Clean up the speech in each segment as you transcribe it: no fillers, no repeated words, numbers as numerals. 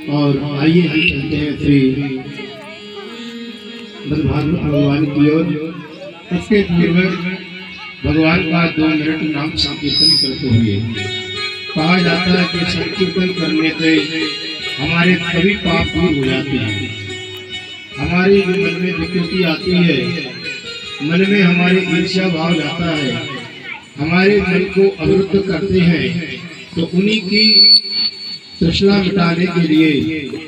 और आइए हम चलते हैं श्री भागवत भगवान की ओर। उसके पूर्व भगवान का 2 मिनट नाम संकीर्तन करते हुए कहा जाता है कि संकीर्तन करने से हमारे सभी पाप दूर हो जाते हैं। हमारे मन में विकृति आती है, मन में हमारे ईर्ष्या भाव जाता है, हमारे मन को अवरुद्ध करते हैं, तो उन्हीं की तृष्णा मिटाने के लिए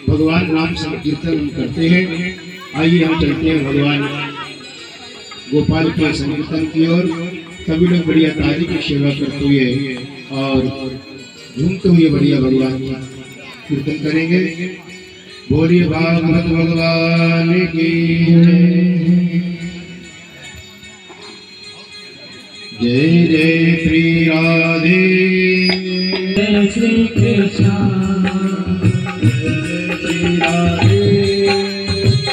भगवान नाम संकीर्तन हम करते हैं। आइए हम चलते हैं भगवान गोपाल के संकीर्तन की ओर। सभी लोग बढ़िया तारी की सेवा करते हुए और झूमते हुए बढ़िया भगवान का कीर्तन करेंगे। बोलिए भागवत भगवान की जय जय श्री राधे श्री कृष्ण श्री राधे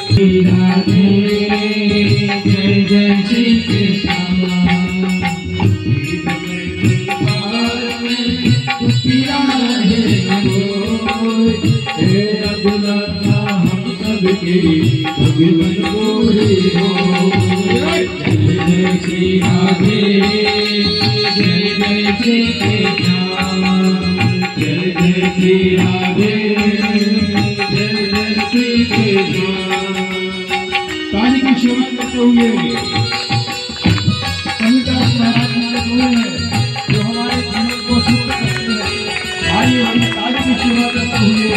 श्री राधे जय जय श्री कृष्ण अभिमन पूरी हो। जय जय श्री राधे जय जय श्री कृष्ण जय जय श्री राधे जय जय श्री कृष्ण। ताली की सेवा करते हुए कविदास महाराज जो हमारे जीवन को शुद्ध करते हैं। आइए हम ताली की सेवा करते हुए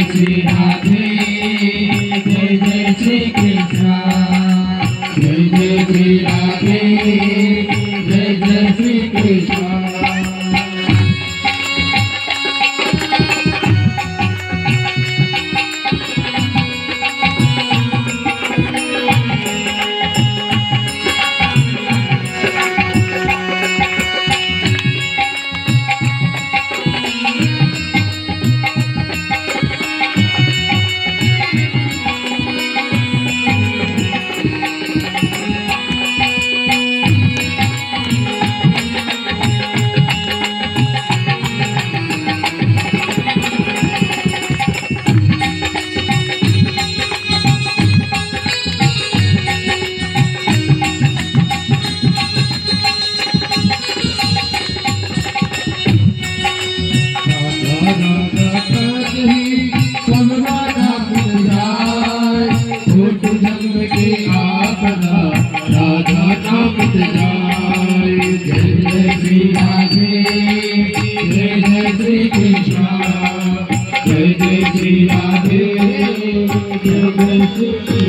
श्री राधे जय जय श्री कृष्ण जय जय श्री राधे जय जय श्री कृष्ण। जय श्री राधे जय जय श्री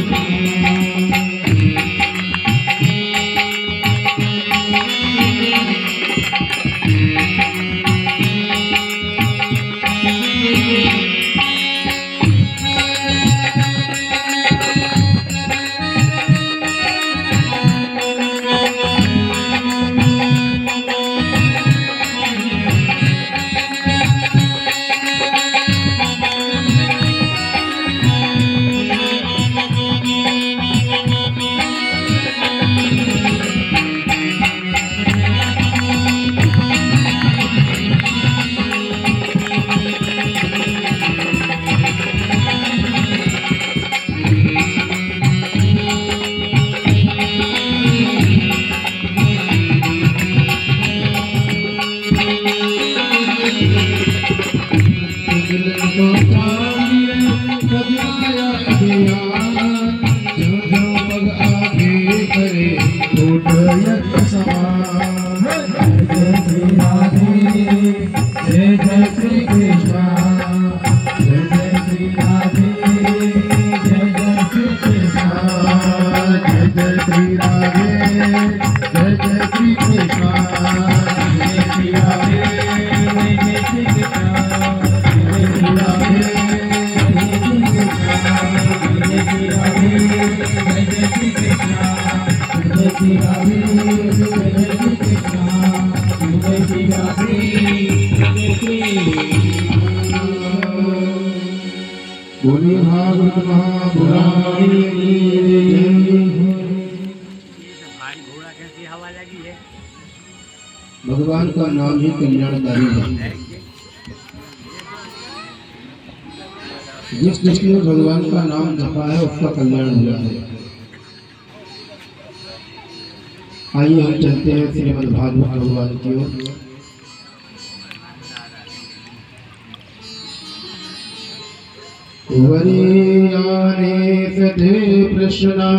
बोले भागवत महापुराण भगवान का नाम ही कल्याणकारी है। जिसने भगवान का नाम जपा है उसका कल्याण हुआ है। आइए हम चलते हैं श्रीमद् भागवत भगवान की ओर। वरीयाने सते प्रश्ना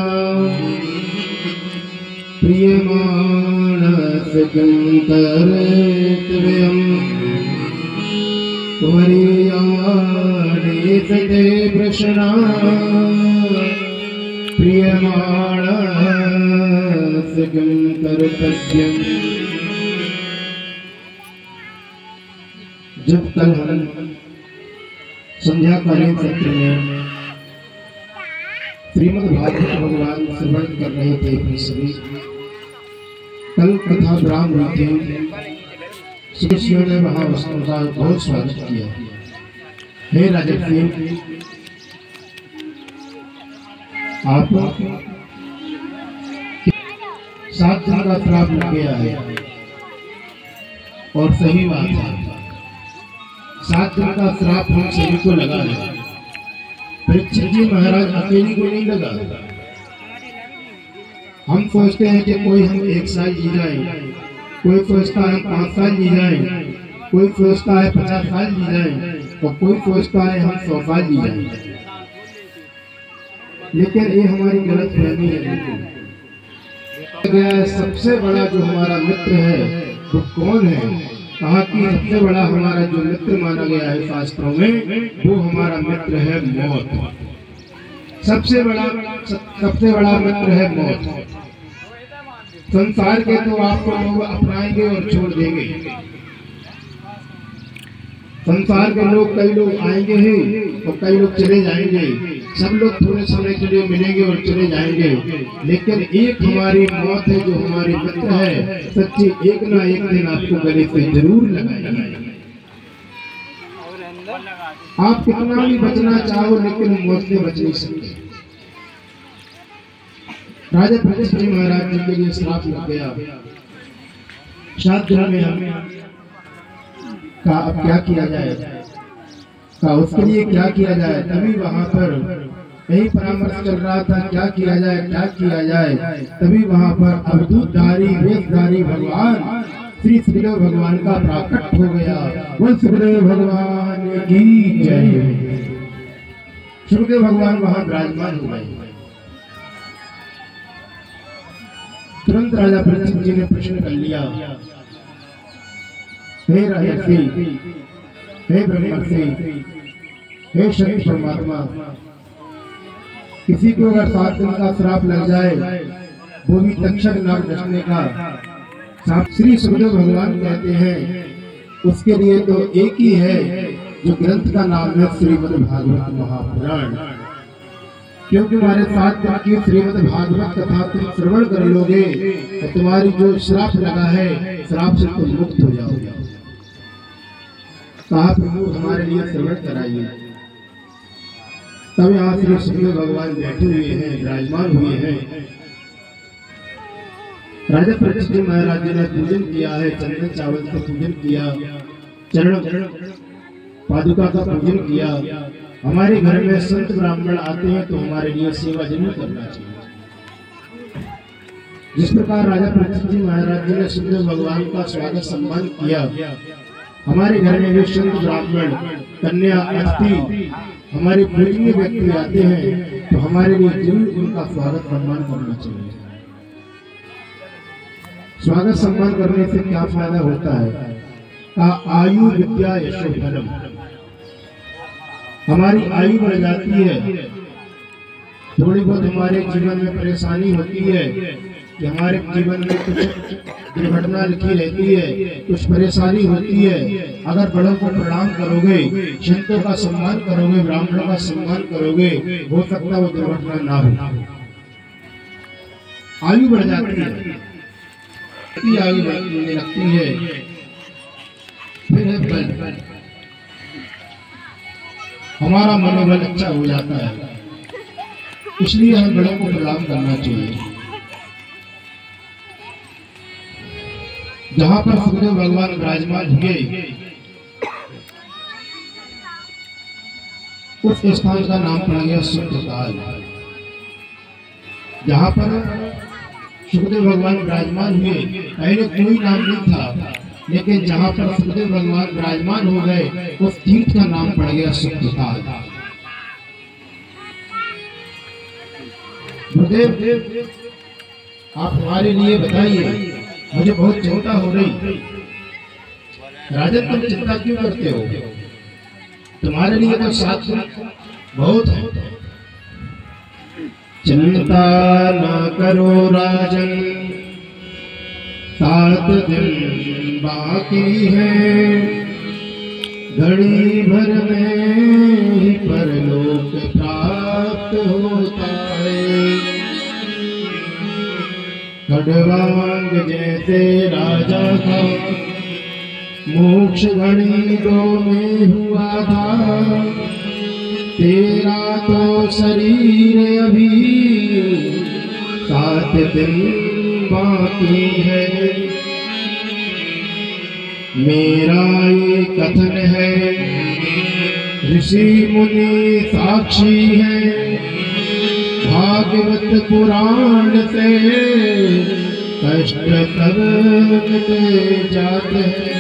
प्रियमाणस किं कर्तव्यम् वरीयाने सते प्रश्ना प्रियमाणस किं कर्तव्यम्। जब कल हम संध्या कालीन सत्र में श्रीमद् भागवत भगवान श्रवण कर रहे थे अपने सभी। कल कथा ब्राह्म हुई थी। शिष्यों ने वहां उसका बहुत स्वागत किया। हे राजर्षि, आप 7 दिन का श्राप लग गया है और सही बात है। 7 दिन का श्राप हम सभी को लगा है। परीक्षित जी महाराज अकेले को नहीं लगा। हम सोचते हैं कि कोई हम 1 साल जी जाए, कोई सोचता है 5 साल जी जाए, कोई सोचता है 50 साल जी जाए और कोई सोचता है हम 100 साल जी जाए। लेकिन ये हमारी गलत फहमी है। सबसे बड़ा जो हमारा मित्र है वो कौन है? कहा कि सबसे बड़ा हमारा जो मित्र माना गया है शास्त्रों में, वो हमारा मित्र है मौत। सबसे बड़ा मित्र है मौत। संसार के तो आपको लोग अपनाएंगे और छोड़ देंगे। संसार के लोग, कई लोग आएंगे ही और कई लोग चले जाएंगे। सब लोग थोड़े समय के लिए मिलेंगे और चले जाएंगे। लेकिन एक हमारी मौत है जो हमारी मित्र है, सच्ची एक ना एक दिन आपको गले से जरूर लगाएगी। आप कितना भी बचना चाहो लेकिन मौत से बच नहीं सकते। राजा परीक्षित जी महाराज जी के लिए श्राप लग गया। 7 दिन में हमें का अब क्या किया जाए, का उसके लिए क्या किया जाए। तभी वहां पर यही परामर्श चल रहा था, क्या किया जाए क्या किया जाए। तभी वहां पर अवधूतधारी वेशधारी भगवान श्री सुखदेव भगवान का प्राकट हो गया। बोल सुखदेव भगवान की जय। सुखदेव भगवान वहां विराजमान हो गए। तुरंत राजा परीक्षित जी ने प्रश्न कर लिया, हे राजर्षि, हे ब्रह्मर्षि, हे शनि परमात्मा, किसी को अगर 7 दिन का श्राप लग जाए, वो भी तक्षक नाग डसने का श्राप, श्री सुखदेव भगवान कहते हैं उसके लिए तो एक ही है जो ग्रंथ का नाम है श्रीमद् भागवत महापुराण। क्योंकि हमारे 7 दिन की श्रीमद् भागवत कथा तुम श्रवण कर लोगे तो तुम्हारी जो श्राप लगा है, श्राप से तुम मुक्त हो जाओगे। कहा प्रभु हमारे लिए श्रवण कराइए। तब यहाँ श्री सुखदेव भगवान बैठे हुए हैं, विराजमान हुए हैं। राजा परीक्षित जी महाराज जी ने पूजन किया है, चंदन चावल का पूजन किया, चरण पादुका का पूजन किया। हमारे घर में संत ब्राह्मण आते हैं तो हमारे लिए सेवा जरूर करना चाहिए। जिस प्रकार राजा परीक्षित जी महाराज जी ने सुखदेव भगवान का स्वागत सम्मान किया, हमारे घर में भी संत ब्राह्मण कन्या अतिथि हमारे पूजनीय व्यक्ति आते हैं तो हमारे लिए जरूर उनका स्वागत सम्मान करना चाहिए। स्वागत सम्मान करने से क्या फायदा होता है? आयु विद्या यशो धनम, हमारी आयु बढ़ जाती है। थोड़ी बहुत हमारे जीवन में परेशानी होती है कि हमारे जीवन में कुछ दुर्घटना लिखी रहती है, कुछ परेशानी होती है। अगर बड़ों को प्रणाम करोगे, संतों का सम्मान करोगे, ब्राह्मणों का सम्मान करोगे, हो सकता है वो दुर्घटना ना हो। आयु बढ़ जाती है, आयु बढ़ने लगती है। फिर है बल, हमारा मनोबल अच्छा हो जाता है। इसलिए हमें बड़ों को प्रणाम करना चाहिए। जहां पर सुखदेव भगवान विराजमान हुए उस स्थान का नाम पड़ा गया सुखकाल। जहां पर सुखदेव भगवान विराजमान हुए, पहले कोई नाम नहीं था, लेकिन जहां पर सुखदेव भगवान विराजमान हो गए उस तीर्थ का नाम पड़ गया सुखकाल। गुरुदेव आप हमारे लिए बताइए, मुझे बहुत चिंता हो रही। राजन तुम चिंता क्यों करते हो? तुम्हारे लिए तो साथ बहुत है। चिंता न करो राजन, 7 दिन बाकी है, घड़ी भर में ही परलोक प्राप्त होता है। खड़वांग जैसे राजा का मोक्ष घड़ी 2 में हुआ था, तेरा तो शरीर अभी 7 दिन बाकी है। मेरा ये कथन है, ऋषि मुनि साक्षी है, भागवत पुराण से कष्ट सब मिट जाते हैं।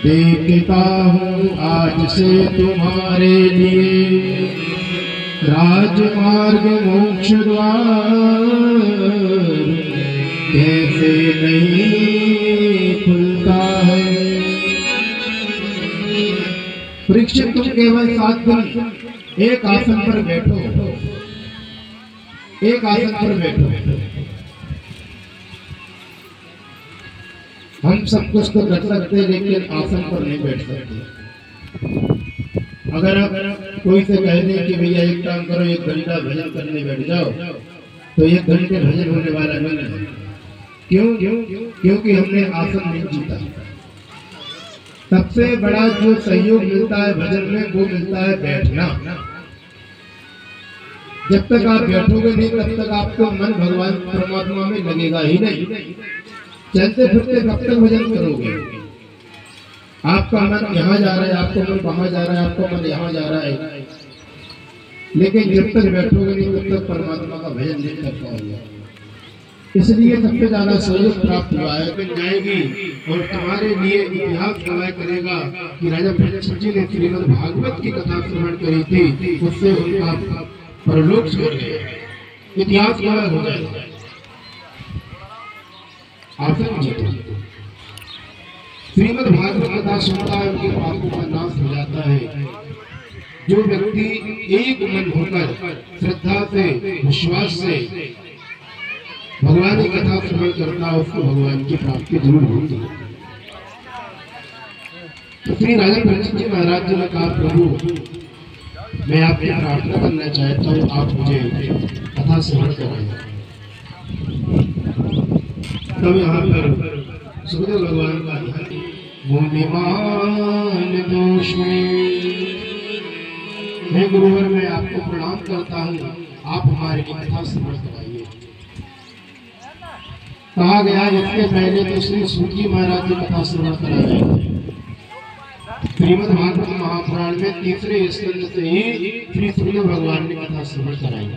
देखता हूँ आज से तुम्हारे लिए राजमार्ग मोक्ष द्वार कैसे नहीं खुलता है। परीक्षित तुम केवल 7 दिन एक आसन पर बैठो, एक आसन पर बैठो। हम सब कुछ तो कर सकते लेकिन आसन पर नहीं बैठ सकते। अगर आप कोई से कह दें कि भैया एक काम करो, 1 घंटा भजन करने बैठ जाओ, तो 1 घंटे भजन होने वाला नहीं है। क्यों? क्योंकि हमने आसन नहीं जीता। सबसे बड़ा जो सहयोग मिलता है भजन में वो मिलता है बैठना। जब तक आप बैठोगे नहीं तब तक आपको मन भगवान परमात्मा में लगेगा ही नहीं। चलते फिरते कब तक भजन करोगे? आपका मन यहाँ जा रहा है, आपका मन वहां जा रहा है, आपका मन यहाँ जा रहा है, लेकिन जब तक बैठोगे नहीं तब तक परमात्मा का भजन नहीं कर पाओगे। इसलिए सबसे ज्यादा सहयोग प्राप्त हुआ है कि जाएगी और तुम्हारे लिए इतिहास गवाह करेगा कि राजा परीक्षित जी ने श्रीमद् भागवत की कथा श्रवण करी थी, उससे उनका परलोक स्वर्ग गया। इतिहास गवाह हो जाएगा। आसन जीतो, श्रीमद् भागवत कथा सुनता है उनके पापों का नाश हो जाता है। जो व्यक्ति एक मन होकर श्रद्धा से विश्वास से भगवान की कथा श्रवण करता है उसको भगवान की प्राप्ति जरूर होती है। तो श्री राजा परीक्षित जी महाराज जी ने कहा, प्रभु मैं आपकी प्रार्थना करना चाहता हूँ, आप मुझे कथा श्रवण कराएं। तब यहाँ पर सुखदेव भगवान का ध्यान, मुनिमान दोष मैं गुरुवर मैं आपको प्रणाम करता हूँ, आप हमारी कथा श्रवण कराइए। कहा गया इसके पहले तो श्री सूत जी महाराज की कथा श्रवण कराए। श्रीमद् भागवत महापुराण में तीसरे स्कंद से ही श्री सुखदेव भगवान ने कथा श्रवण कराई।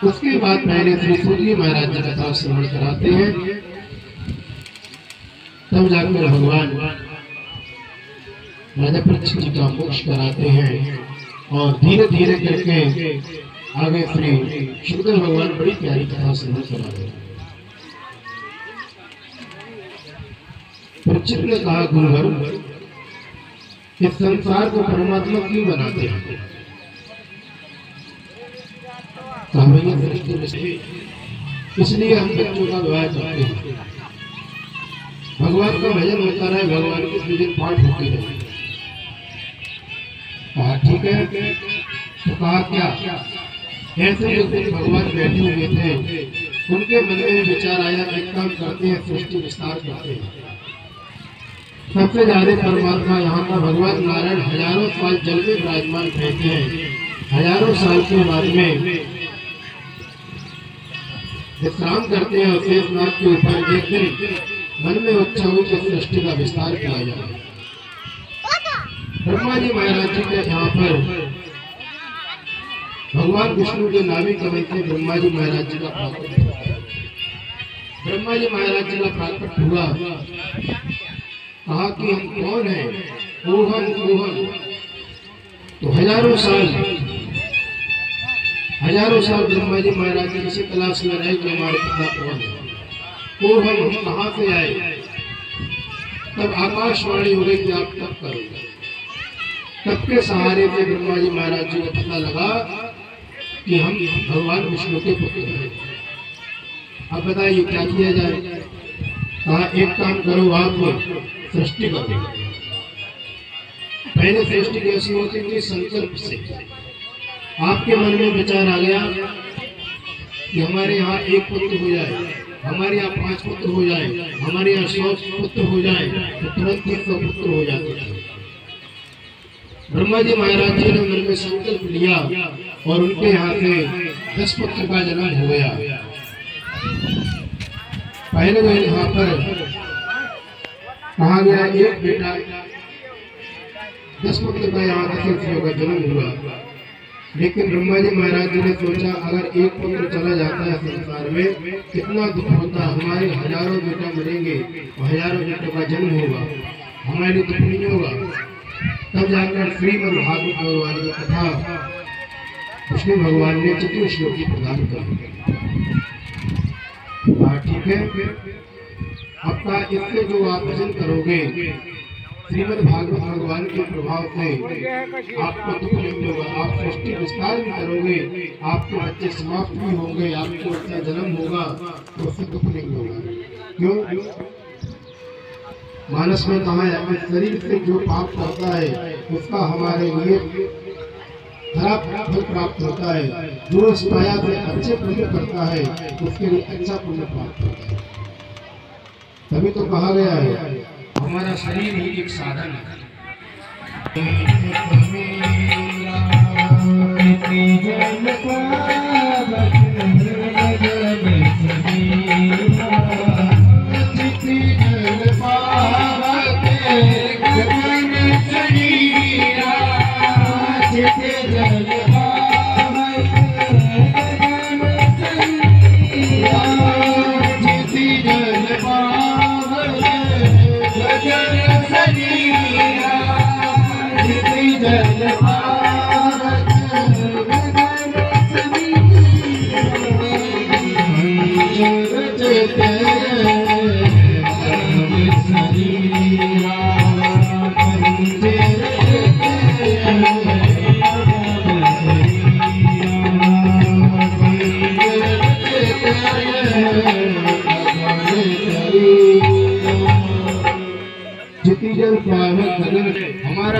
उसके बाद पहले श्री सूत जी महाराज जी कथा श्रवण कराते हैं, तब जाकर भगवान राजा परीक्षित जी का मोक्ष कराते हैं। और धीरे धीरे करके आगे श्री सुखदेव भगवान बड़ी प्यारी कथा श्रवण करा रहे हैं। परीक्षित ने कहा, गुरुवर इस संसार को परमात्मा क्यों बनाते हैं? इसलिए हम बच्चों का विवाह करते हैं, भगवान का भजन होता रहे, भगवान की पूजन पाठ होती रहे। कहा ठीक है। तो कहा क्या ऐसे जो भगवान बैठे हुए थे उनके मन में विचार आया, एक काम करते हैं, सृष्टि विस्तार करते हैं। सबसे ज्यादा परमात्मा यहाँ का भगवान नारायण हजारों साल जल में विराजमान रहते हैं। हजारों साल के बाद में विश्राम करते हैं और शेषनाग के ऊपर एक दिन मन में इच्छा हुई कि सृष्टि का विस्तार किया जाए। ब्रह्मा जी महाराज जी के यहाँ पर भगवान विष्णु के नाभि कमल से ब्रह्मा जी महाराज जी का प्राकट हुआ। ब्रह्मा जी महाराज जी का प्राकट हुआ, कहा कि हम कौन हैं? Ohm ohm. तो हजारों साल ब्रह्मा जी महाराज जी किसी तलाश में रहे कि हमारे पिता कौन है, ओहम हम कहाँ से आए। तब आकाशवाणी हो गई कि आप तब करोगे। तब के सहारे से ब्रह्मा जी महाराज जी को पता लगा कि हम भगवान विष्णु के पुत्र हैं। अब बताइए क्या किया जाए? कहा एक काम करो, आप सृष्टि करो। पहले सृष्टि कैसी होती थी? संकल्प से। आपके मन में विचार आ गया कि हमारे यहाँ एक पुत्र हो जाए, हमारे यहाँ 5 पुत्र हो जाए, हमारे यहाँ 100 पुत्र हो जाए, तो तुरंत ही 100 पुत्र हो जाते थे। ब्रह्मा जी महाराज जी ने मन में संकल्प लिया और उनके यहाँ से 10 पुत्र का जन्म हो गया। पहले तो यहाँ पर कहा गया एक बेटा, 10 पुत्र का यहाँ दशरथियों का जन्म हुआ। लेकिन ब्रह्मा जी महाराज जी ने सोचा अगर एक पुत्र चला जाता है संसार में कितना दुख होता, हमारे हजारों बेटा मरेंगे, हजारों बेटों का जन्म होगा, हमारे दुख नहीं होगा। तब जाकर श्रीमद् भागवत भगवान की कथा विष्णु भगवान ने चतुर्श्लोकी प्रदान कर दी। ठीक है, आपका इससे जो आप भजन करोगे श्रीमद् भागवत भगवान के प्रभाव से आपको दुख नहीं होगा। आप सृष्टि विस्तार भी करोगे, आपके बच्चे समाप्त भी होंगे, आपको बच्चा जन्म होगा तो उससे दुख नहीं होगा। क्यों? मानस में कहा है कि शरीर से जो पाप करता है उसका हमारे लिए खराब फल प्राप्त होता है, जो इस माया से अच्छे पुण्य करता है उसके लिए अच्छा पुण्य प्राप्त होता है। तभी तो कहा गया है हमारा शरीर ही एक साधन है। Jai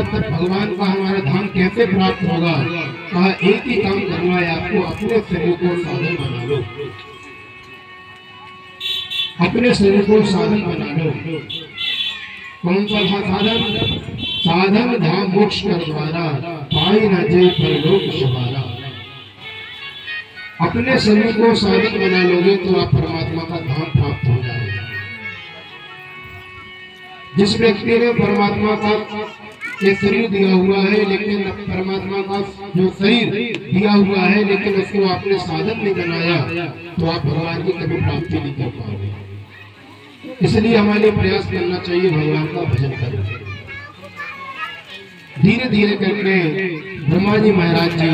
भगवान का हमारा धाम कैसे प्राप्त होगा? कहा एक ही काम करना है आपको, अपने शरीर को साधन बना लो, अपने शरीर को साधन बना लो। कौन सा साधन? साधन धाम मोक्ष कर द्वारा, पाई न जय परलोक सवारा। अपने शरीर को साधन बना लोगे तो आप परमात्मा का धाम प्राप्त हो जाएगा। जिस व्यक्ति ने परमात्मा का ये शरीर दिया हुआ है, लेकिन परमात्मा का जो शरीर दिया हुआ है लेकिन उसको आपने साधन नहीं बनाया, तो आप भगवान की कभी प्राप्ति नहीं कर पाओगे। इसलिए हमारे प्रयास करना चाहिए भगवान का भजन करें। धीरे धीरे करके ब्रह्मा जी महाराज जी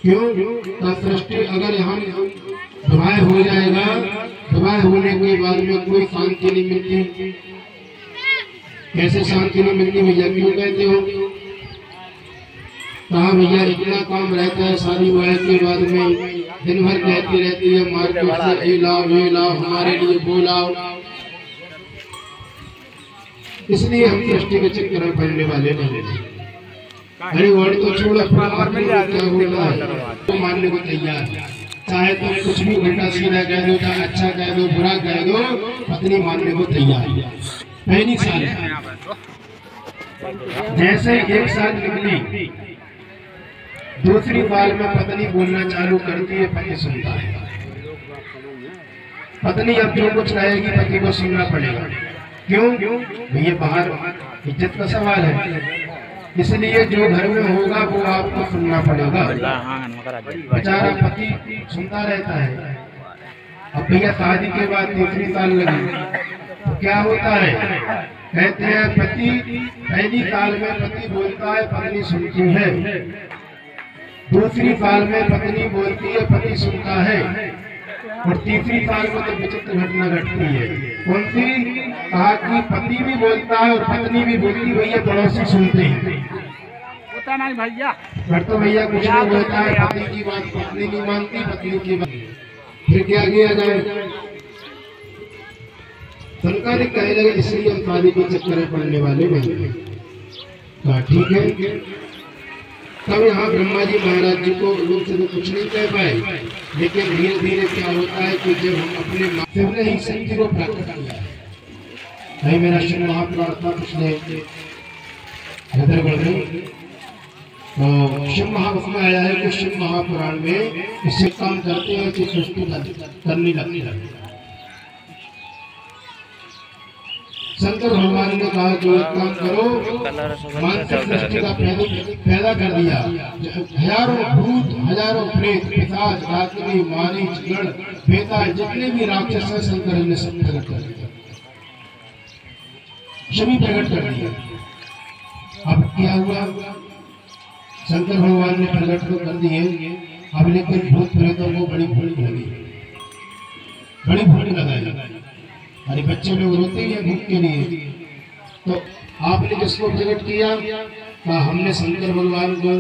क्यों सृष्टि अगर यहाँ प्रभाव हो जाएगा, प्रभाव होने के बाद में कोई शांति नहीं मिलती। कैसे शांति नहीं मिलती भैया? क्यों कहते हो? कहा भैया इतना काम रहता है, शादी ब्याह के बाद में दिन भर कहती रहती है मार्केट से ये लाओ हमारे लिए वो लाओ। इसलिए हम सृष्टि के चक्कर में पड़ने वाले नहीं। अरे वर्ड तो छोड़ो, क्या बोलना है तो मानने को तैयार। चाहे तुम कुछ भी उल्टा सीधा कह दो, चाहे अच्छा कह दो, बुरा कह दो, पत्नी मानने को तैयार। पहली साल जैसे एक साल निकली, दूसरी बार में पत्नी बोलना चालू करती है, पति सुनता है। पत्नी अब जो कुछ कहेगी पति को सुनना पड़ेगा। क्यों? भैया बाहर इज्जत का सवाल है, इसलिए जो घर में होगा वो आपको सुनना पड़ेगा। बेचारा पति सुनता रहता है। अब भैया शादी के बाद तीसरी साल लगी तो क्या होता है? कहते हैं पति पहली साल में पति बोलता है, पत्नी सुनती है। दूसरी साल में पत्नी बोलती है, पति सुनता है। और तीसरी साल में तो विचित्र घटना घटती है। कौन सी? कहा कि पति भी बोलता है और पत्नी भी बोलती, भैया पड़ोसी सुनते हैं। होता नहीं भैया, फिर तो भैया कुछ नहीं होता है। पति की बात पत्नी नहीं मानती, पत्नी की बात फिर क्या किया जाए? सरकार कहने लगे इसलिए हम शादी के चक्कर में पड़ने वाले नहीं। कहा ठीक है। तब यहाँ ब्रह्मा जी महाराज जी को लोग से तो कुछ नहीं कह पाए, लेकिन धीरे धीरे क्या होता है कि जब हम अपने माध्यम ही शक्ति को प्राप्त किया। भाई मेरा शिव महापुराण था पिछले हैदराबाद में, तो शिव महापुराण आया है कि शिव महापुराण में इससे काम करते हैं कि सृष्टि करने लगती है। शंकर भगवान ने कहा कि एक काम करो, मानसिक सृष्टि का पैदा कर दिया। हजारों भूत, हजारों प्रेत, पिशाच, रात्रि, मारीच, गण, बेता, जितने भी राक्षस हैं शंकर ने सब प्रकट कर दिया, सभी प्रकट कर दिया। अब क्या हुआ? शंकर भगवान ने प्रकट तो कर दिए, अब लेकिन भूत प्रेतों को बड़ी भूख लगी, बड़ी भूख लगाई। अरे बच्चे लोग रोते हैं भूख के लिए, तो आपने किसको प्रकट किया? कहा हमने शंकर भगवान को।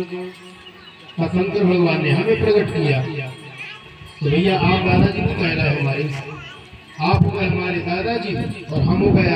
शंकर भगवान ने हमें प्रकट किया। तो भैया आप दादाजी को कह रहे हैं, हमारे आप हो गए हमारे दादाजी और हम हो गए।